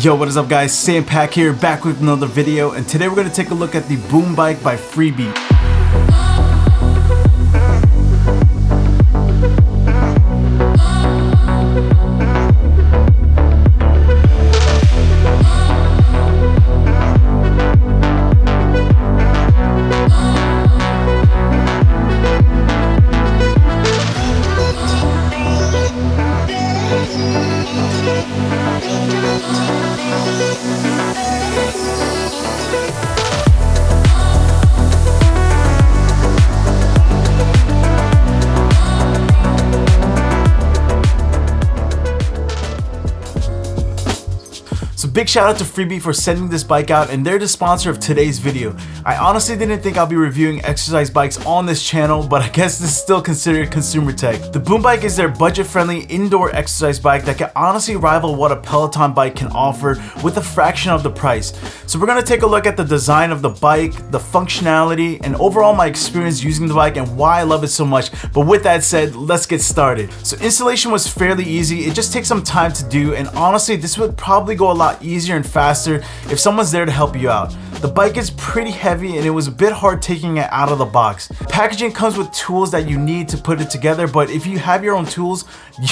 Yo, what is up guys, Sam Pack here, back with another video, and today we're going to take a look at the Boom Bike by Freebeat. So big shout out to Freebeat for sending this bike out, and they're the sponsor of today's video. I honestly didn't think I'll be reviewing exercise bikes on this channel, but I guess this is still considered consumer tech. The Boom Bike is their budget-friendly indoor exercise bike that can honestly rival what a Peloton bike can offer with a fraction of the price. So we're going to take a look at the design of the bike, the functionality, and overall my experience using the bike and why I love it so much. But with that said, let's get started. So installation was fairly easy. It just takes some time to do, and honestly this would probably go a lot easier and faster if someone's there to help you out. The bike is pretty heavy and it was a bit hard taking it out of the box. Packaging comes with tools that you need to put it together, but if you have your own tools,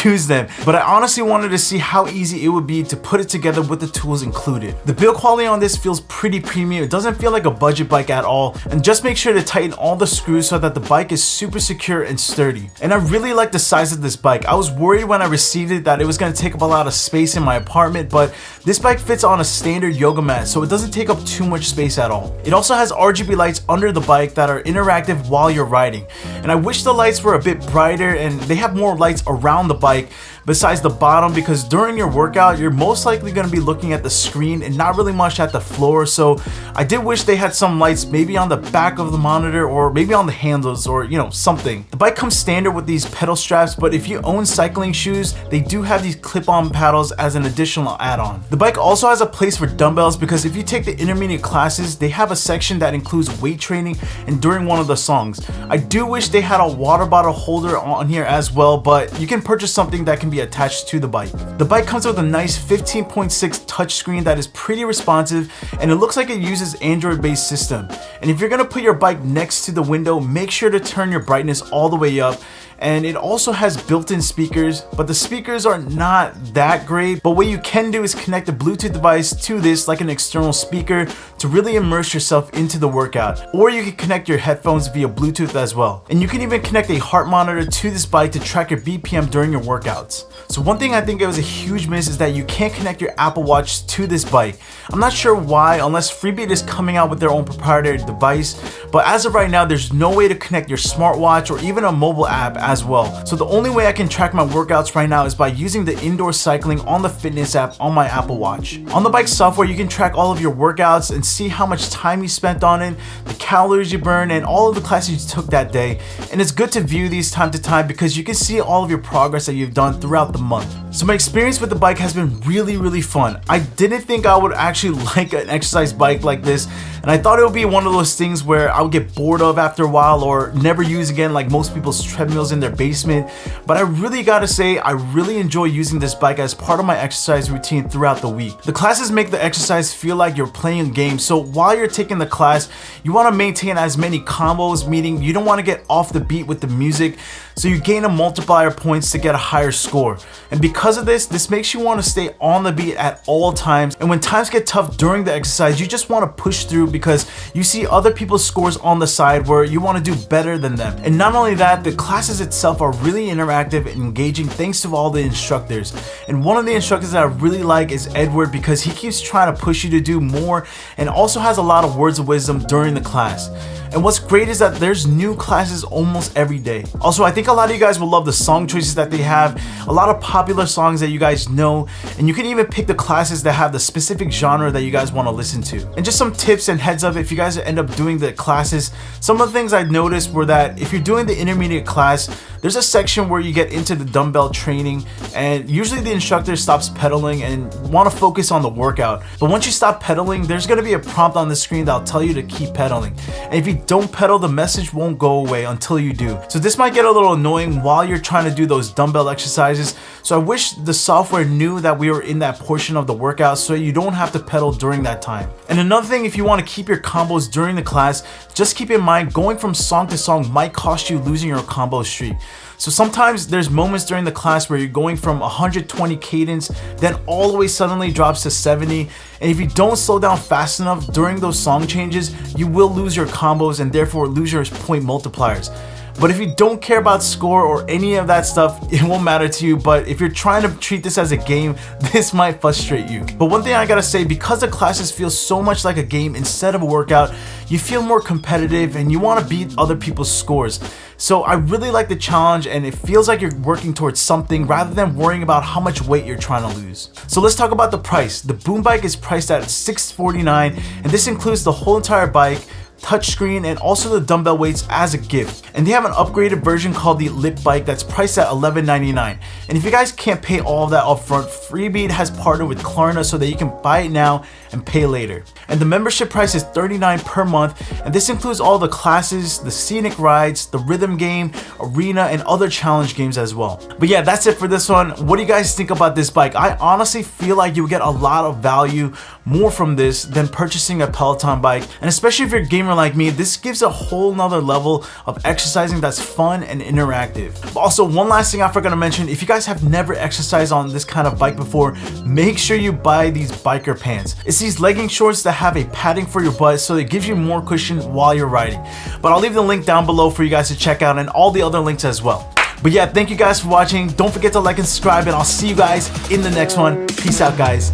use them. But I honestly wanted to see how easy it would be to put it together with the tools included. The build quality on this feels pretty premium. It doesn't feel like a budget bike at all, and just make sure to tighten all the screws so that the bike is super secure and sturdy. And I really like the size of this bike. I was worried when I received it that it was going to take up a lot of space in my apartment, but this bike fits on a standard yoga mat, so it doesn't take up too much space at all. It also has RGB lights under the bike that are interactive while you're riding, and I wish the lights were a bit brighter and they have more lights around the bike besides the bottom, because during your workout you're most likely going to be looking at the screen and not really much at the floor. So I did wish they had some lights maybe on the back of the monitor or maybe on the handles, or something. The bike comes standard with these pedal straps, but if you own cycling shoes, they do have these clip-on paddles as an additional add-on. The bike also has a place for dumbbells, because if you take the intermediate classes, they have a section that includes weight training and during one of the songs. I do wish they had a water bottle holder on here as well, but you can purchase something that can be attached to the bike. The bike comes with a nice 15.6 touchscreen that is pretty responsive, and it looks like it uses Android-based system. And if you're gonna put your bike next to the window, make sure to turn your brightness all the way up. And it also has built-in speakers, but the speakers are not that great. But what you can do is connect a Bluetooth device to this, like an external speaker, to really immerse yourself into the workout. Or you can connect your headphones via Bluetooth as well. And you can even connect a heart monitor to this bike to track your BPM during your workouts. So one thing I think it was a huge miss is that you can't connect your Apple Watch to this bike. I'm not sure why, unless Freebeat is coming out with their own proprietary device, but as of right now, there's no way to connect your smartwatch or even a mobile app as well. So the only way I can track my workouts right now is by using the indoor cycling on the fitness app on my Apple Watch. On the bike software, you can track all of your workouts and see how much time you spent on it, the calories you burned, and all of the classes you took that day. And it's good to view these time to time because you can see all of your progress that you've done throughout the month. So my experience with the bike has been really fun. I didn't think I would actually like an exercise bike like this, and I thought it would be one of those things where I would get bored of after a while or never use again, like most people's treadmills in their basement. But I really gotta say, I really enjoy using this bike as part of my exercise routine throughout the week. The classes make the exercise feel like you're playing a game, so while you're taking the class, you want to maintain as many combos, meaning you don't want to get off the beat with the music, so you gain a multiplier points to get a higher score. And because of this makes you want to stay on the beat at all times, and when times get tough during the exercise, you just want to push through because you see other people's scores on the side where you want to do better than them. And not only that, the classes itself are really interactive and engaging thanks to all the instructors. And one of the instructors that I really like is Edward, because he keeps trying to push you to do more and also has a lot of words of wisdom during the class. And what's great is that there's new classes almost every day. Also, I think a lot of you guys will love the song choices that they have, a lot of popular songs that you guys know, and you can even pick the classes that have the specific genre that you guys want to listen to. And just some tips and heads up if you guys end up doing the classes, some of the things I noticed were that if you're doing the intermediate class, there's a section where you get into the dumbbell training, and usually the instructor stops pedaling and want to focus on the workout. But once you stop pedaling, there's going to be a prompt on the screen that'll tell you to keep pedaling. And if you don't pedal, the message won't go away until you do. So this might get a little annoying while you're trying to do those dumbbell exercises. So I wish the software knew that we were in that portion of the workout so you don't have to pedal during that time. And another thing, if you want to keep your combos during the class, just keep in mind going from song to song might cost you losing your combo streak. So sometimes there's moments during the class where you're going from 120 cadence, then all the way suddenly drops to 70. And if you don't slow down fast enough during those song changes, you will lose your combos and therefore lose your point multipliers. But if you don't care about score or any of that stuff, it won't matter to you. But if you're trying to treat this as a game, this might frustrate you. But one thing I gotta say, because the classes feel so much like a game instead of a workout, you feel more competitive and you wanna beat other people's scores. So I really like the challenge, and it feels like you're working towards something rather than worrying about how much weight you're trying to lose. So let's talk about the price. The boom bike is priced at $649, and this includes the whole entire bike, touchscreen, and also the dumbbell weights as a gift. And they have an upgraded version called the Lit Bike that's priced at $11.99. And if you guys can't pay all of that upfront, Freebeat has partnered with Klarna so that you can buy it now and pay later. And the membership price is $39 per month, and this includes all the classes, the scenic rides, the rhythm game, arena, and other challenge games as well. But yeah, that's it for this one. What do you guys think about this bike? I honestly feel like you get a lot of value more from this than purchasing a Peloton bike, and especially if you're a gamer like me, this gives a whole nother level of exercising that's fun and interactive. But also, one last thing I forgot to mention, if you guys have never exercised on this kind of bike before, make sure you buy these biker pants. It's these legging shorts that have a padding for your butt, so it gives you more cushion while you're riding. But I'll leave the link down below for you guys to check out, and all the other links as well. But yeah, thank you guys for watching. Don't forget to like and subscribe, and I'll see you guys in the next one. Peace out, guys.